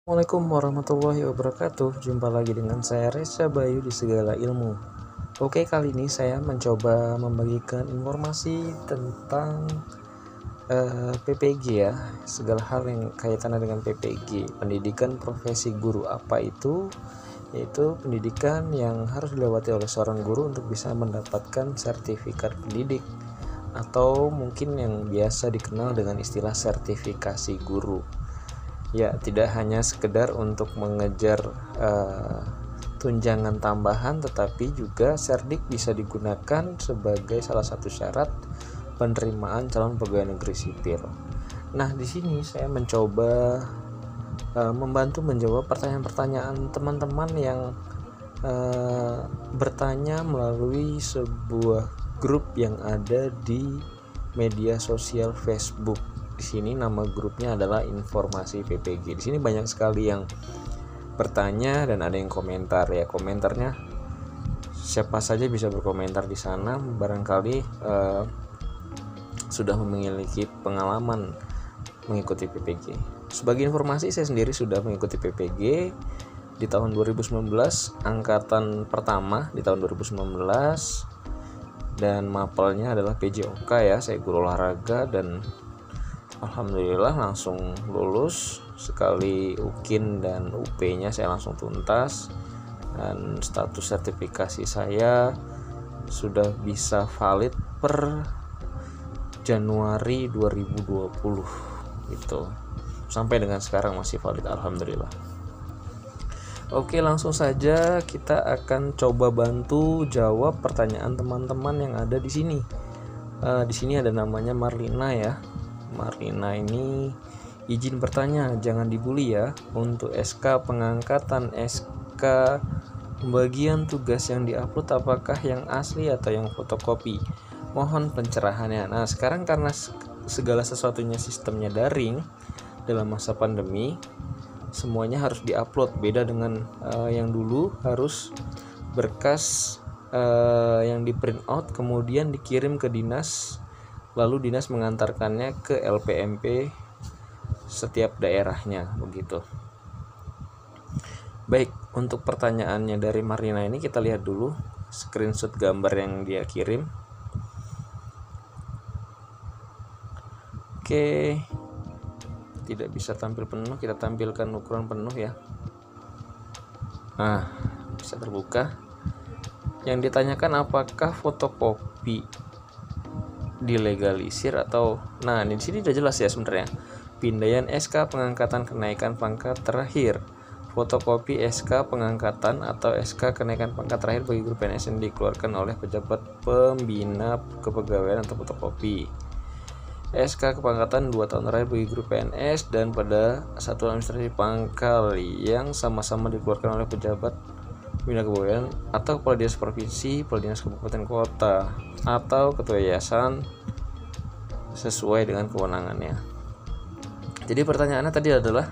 Assalamualaikum warahmatullahi wabarakatuh. Jumpa lagi dengan saya Reza Bayu di Segala Ilmu. Oke, kali ini saya mencoba membagikan informasi tentang PPG ya. Segala hal yang kaitannya dengan PPG, pendidikan profesi guru. Apa itu? Yaitu pendidikan yang harus dilewati oleh seorang guru untuk bisa mendapatkan sertifikat pendidik, atau mungkin yang biasa dikenal dengan istilah sertifikasi guru. Ya, tidak hanya sekedar untuk mengejar tunjangan tambahan, tetapi juga Serdik bisa digunakan sebagai salah satu syarat penerimaan calon pegawai negeri sipil. Nah, di sini saya mencoba membantu menjawab pertanyaan-pertanyaan teman-teman yang bertanya melalui sebuah grup yang ada di media sosial Facebook. Di sini nama grupnya adalah Informasi PPG. Di sini banyak sekali yang bertanya dan ada yang komentar ya. Komentarnya siapa saja bisa berkomentar di sana, barangkali sudah memiliki pengalaman mengikuti PPG. Sebagai informasi, saya sendiri sudah mengikuti PPG di tahun 2019, angkatan pertama di tahun 2019, dan mapelnya adalah PJOK ya. Saya guru olahraga dan alhamdulillah langsung lulus. Sekali UKIN dan UP-nya saya langsung tuntas, dan status sertifikasi saya sudah bisa valid per Januari 2020 gitu. Sampai dengan sekarang masih valid, alhamdulillah. Oke, langsung saja kita akan coba bantu jawab pertanyaan teman-teman yang ada di sini. Di sini ada namanya Marlina ya. Marlina ini izin bertanya, jangan dibully ya. Untuk SK pengangkatan, SK pembagian tugas yang diupload, apakah yang asli atau yang fotokopi? Mohon pencerahannya. Nah, sekarang karena segala sesuatunya sistemnya daring dalam masa pandemi, semuanya harus diupload. Beda dengan yang dulu harus berkas yang di print out kemudian dikirim ke dinas, lalu dinas mengantarkannya ke LPMP setiap daerahnya begitu. Baik, untuk pertanyaannya dari Marina ini kita lihat dulu screenshot gambar yang dia kirim. Oke, tidak bisa tampil penuh, kita tampilkan ukuran penuh ya. Nah, bisa terbuka. Yang ditanyakan apakah fotokopi dilegalisir atau, nah di sini udah jelas ya sebenarnya. Pindaian SK pengangkatan kenaikan pangkat terakhir, fotokopi SK pengangkatan atau SK kenaikan pangkat terakhir bagi guru PNS yang dikeluarkan oleh pejabat pembina kepegawaian atau fotokopi. SK kepangkatan 2 tahun terakhir bagi guru PNS dan pada satuan administrasi pangkal yang sama-sama dikeluarkan oleh pejabat pembina kepegawaian atau kepala dinas provinsi, kepala dinas kabupaten kota, atau ketua yayasan sesuai dengan kewenangannya. Jadi pertanyaannya tadi adalah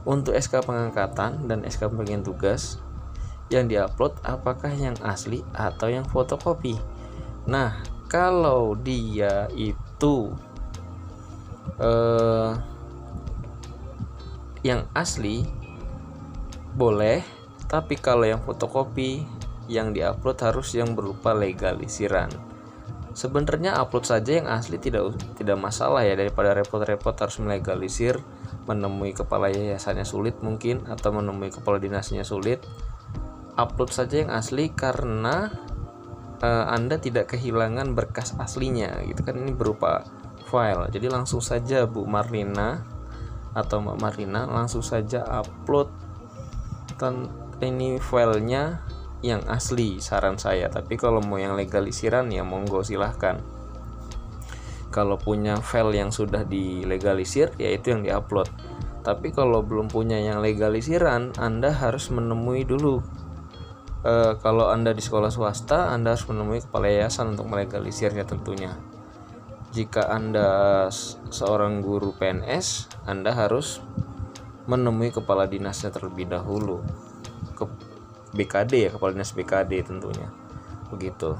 untuk SK pengangkatan dan SK pembagian tugas yang diupload, apakah yang asli atau yang fotokopi? Nah, kalau dia itu yang asli boleh, tapi kalau yang fotokopi yang diupload harus yang berupa legalisiran. Sebenarnya upload saja yang asli tidak masalah ya, daripada repot-repot harus melegalisir, menemui kepala yayasannya sulit mungkin, atau menemui kepala dinasnya sulit. Upload saja yang asli karena Anda tidak kehilangan berkas aslinya gitu kan, ini berupa file. Jadi langsung saja Bu Marlina atau Mbak Marlina langsung saja upload ini filenya yang asli, saran saya. Tapi kalau mau yang legalisiran ya monggo silahkan. Kalau punya file yang sudah dilegalisir ya itu yang diupload. Tapi kalau belum punya yang legalisiran, Anda harus menemui dulu. Kalau Anda di sekolah swasta, Anda harus menemui kepala yayasan untuk melegalisirnya tentunya. Jika Anda seorang guru PNS, Anda harus menemui kepala dinasnya terlebih dahulu, ke BKD ya, kepala dinas BKD tentunya begitu.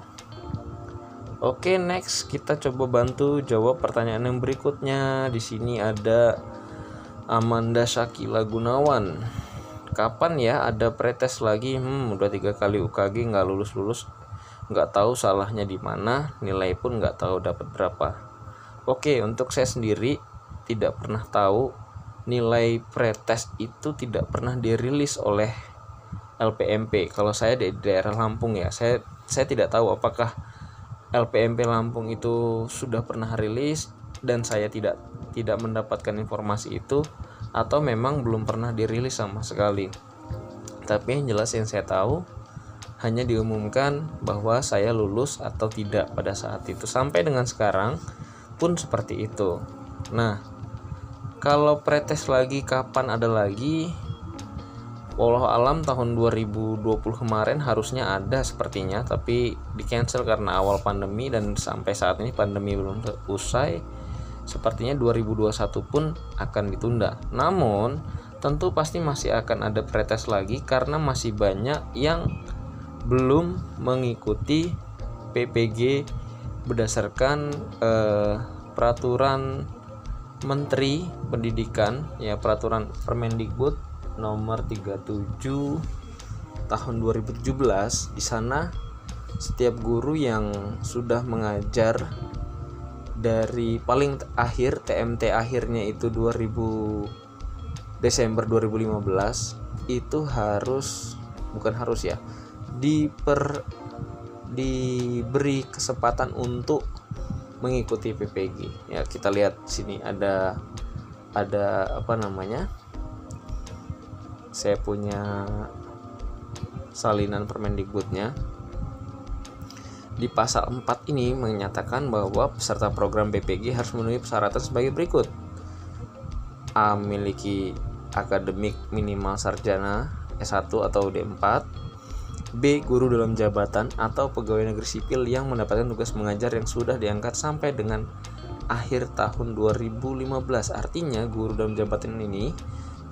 Oke, next kita coba bantu jawab pertanyaan yang berikutnya. Di sini ada Amanda Shakila Gunawan, kapan ya ada pretest lagi? Udah 3 kali UKG nggak lulus, nggak tahu salahnya di mana, nilai pun nggak tahu dapat berapa. Oke, untuk saya sendiri tidak pernah tahu, nilai pretest itu tidak pernah dirilis oleh LPMP. Kalau saya di daerah Lampung ya, saya tidak tahu apakah LPMP Lampung itu sudah pernah rilis dan saya tidak mendapatkan informasi itu, atau memang belum pernah dirilis sama sekali. Tapi yang jelas yang saya tahu hanya diumumkan bahwa saya lulus atau tidak pada saat itu. Sampai dengan sekarang pun seperti itu. Nah, kalau pretest lagi kapan ada lagi? Wallahu alam, tahun 2020 kemarin harusnya ada sepertinya, tapi di cancel karena awal pandemi dan sampai saat ini pandemi belum usai. Sepertinya 2021 pun akan ditunda. Namun tentu pasti masih akan ada pretest lagi karena masih banyak yang belum mengikuti PPG berdasarkan peraturan Menteri Pendidikan ya, peraturan Permendikbud nomor 37 tahun 2017. Di sana setiap guru yang sudah mengajar dari paling akhir TMT akhirnya itu Desember 2015 itu diberi kesempatan untuk mengikuti PPG. Ya, kita lihat sini ada apa namanya? Saya punya salinan Permendikbudnya. Di pasal 4 ini menyatakan bahwa peserta program PPG harus memenuhi persyaratan sebagai berikut: A. Memiliki akademik minimal sarjana S1 atau D4. B. Guru dalam jabatan atau pegawai negeri sipil yang mendapatkan tugas mengajar yang sudah diangkat sampai dengan akhir tahun 2015. Artinya guru dalam jabatan ini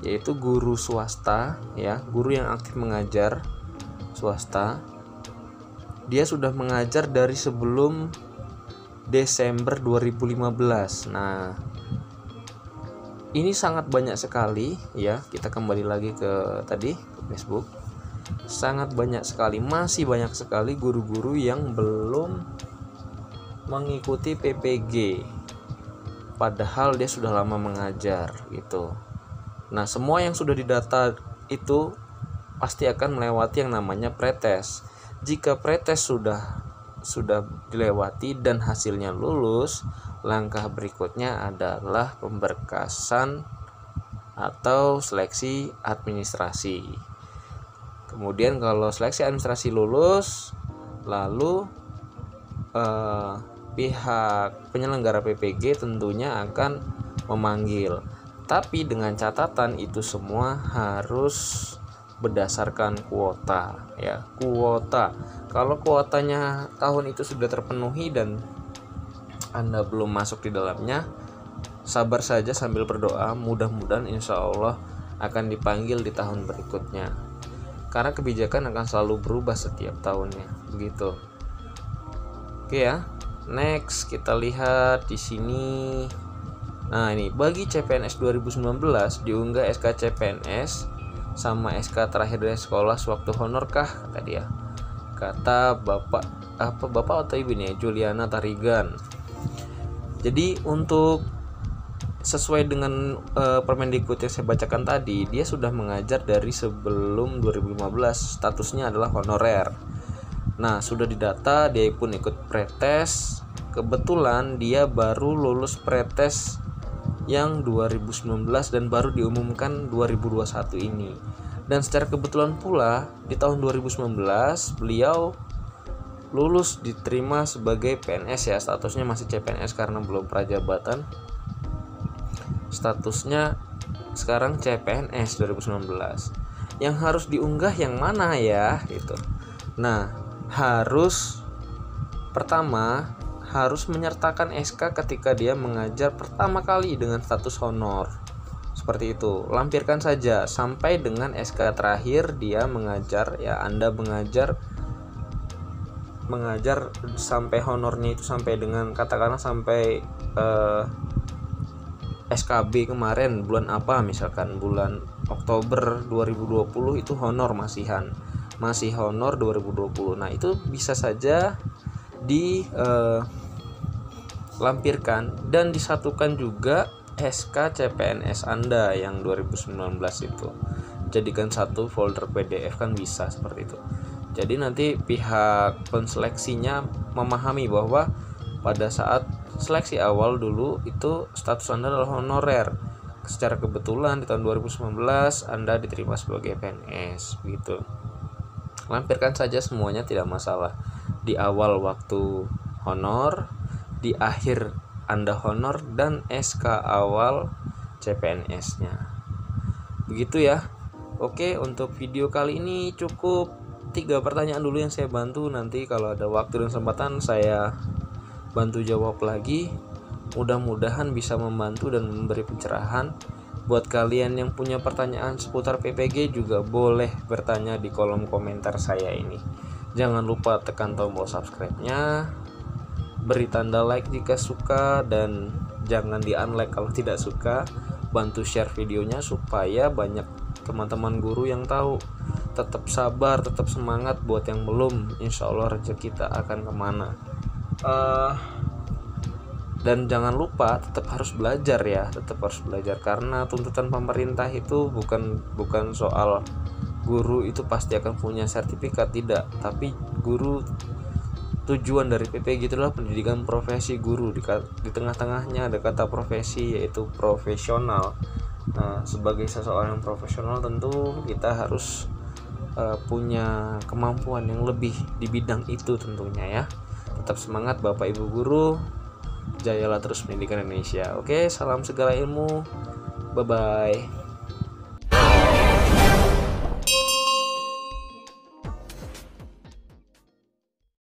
yaitu guru swasta ya, guru yang aktif mengajar swasta. Dia sudah mengajar dari sebelum Desember 2015. Nah, ini sangat banyak sekali ya. Kita kembali lagi ke Facebook. Sangat banyak sekali, masih banyak sekali guru-guru yang belum mengikuti PPG. Padahal dia sudah lama mengajar gitu. Nah, semua yang sudah didata itu pasti akan melewati yang namanya pretest. Jika pretest sudah dilewati dan hasilnya lulus, langkah berikutnya adalah pemberkasan atau seleksi administrasi. Kemudian kalau seleksi administrasi lulus, lalu pihak penyelenggara PPG tentunya akan memanggil. Tapi dengan catatan itu semua harus berdasarkan kuota ya, kuota. Kalau kuotanya tahun itu sudah terpenuhi dan Anda belum masuk di dalamnya, sabar saja sambil berdoa, mudah-mudahan insya Allah akan dipanggil di tahun berikutnya. Karena kebijakan akan selalu berubah setiap tahunnya, begitu. Oke ya. Next kita lihat di sini. Nah, ini bagi CPNS 2019 diunggah SK CPNS sama SK terakhir dari sekolah sewaktu honor kah, kata dia. Kata Bapak atau Ibu nih, Juliana Tarigan. Jadi untuk sesuai dengan Permendikbud yang saya bacakan tadi, dia sudah mengajar dari sebelum 2015, statusnya adalah honorer. Nah, sudah didata, dia pun ikut pretest. Kebetulan dia baru lulus pretest yang 2019 dan baru diumumkan 2021 ini. Dan secara kebetulan pula di tahun 2019 beliau lulus, diterima sebagai PNS ya, statusnya masih CPNS karena belum prajabatan. Statusnya sekarang CPNS 2019. Yang harus diunggah yang mana ya gitu. Nah, pertama harus menyertakan SK ketika dia mengajar pertama kali dengan status honor. Seperti itu. Lampirkan saja sampai dengan SK terakhir dia mengajar ya, Anda mengajar sampai honornya itu sampai dengan katakanlah sampai SKB kemarin bulan apa, misalkan bulan Oktober 2020 itu honor masih honor 2020. Nah, itu bisa saja dilampirkan dan disatukan juga SK CPNS Anda yang 2019 itu. Jadikan satu folder PDF kan bisa seperti itu. Jadi nanti pihak penseleksinya memahami bahwa pada saat seleksi awal dulu itu status Anda adalah honorer. Secara kebetulan di tahun 2019 Anda diterima sebagai PNS begitu. Lampirkan saja semuanya, tidak masalah. Di awal waktu honor, di akhir Anda honor, dan SK awal CPNS-nya. Begitu ya. Oke, untuk video kali ini cukup 3 pertanyaan dulu yang saya bantu. Nanti kalau ada waktu dan kesempatan saya bantu jawab lagi. Mudah-mudahan bisa membantu dan memberi pencerahan. Buat kalian yang punya pertanyaan seputar PPG juga boleh bertanya di kolom komentar saya ini. Jangan lupa tekan tombol subscribe-nya, beri tanda like jika suka, dan jangan di-unlike kalau tidak suka. Bantu share videonya supaya banyak teman-teman guru yang tahu. Tetap sabar, tetap semangat. Buat yang belum, insya Allah rezeki kita akan kemana. Dan jangan lupa tetap harus belajar ya, tetap harus belajar, karena tuntutan pemerintah itu bukan soal guru itu pasti akan punya sertifikat, tidak, tapi guru, tujuan dari PPG itu adalah pendidikan profesi guru. Di tengah-tengahnya ada kata profesi, yaitu profesional. Nah, sebagai seseorang yang profesional tentu kita harus punya kemampuan yang lebih di bidang itu tentunya ya. Tetap semangat Bapak Ibu guru, jayalah terus pendidikan Indonesia. Oke, salam segala ilmu, bye bye.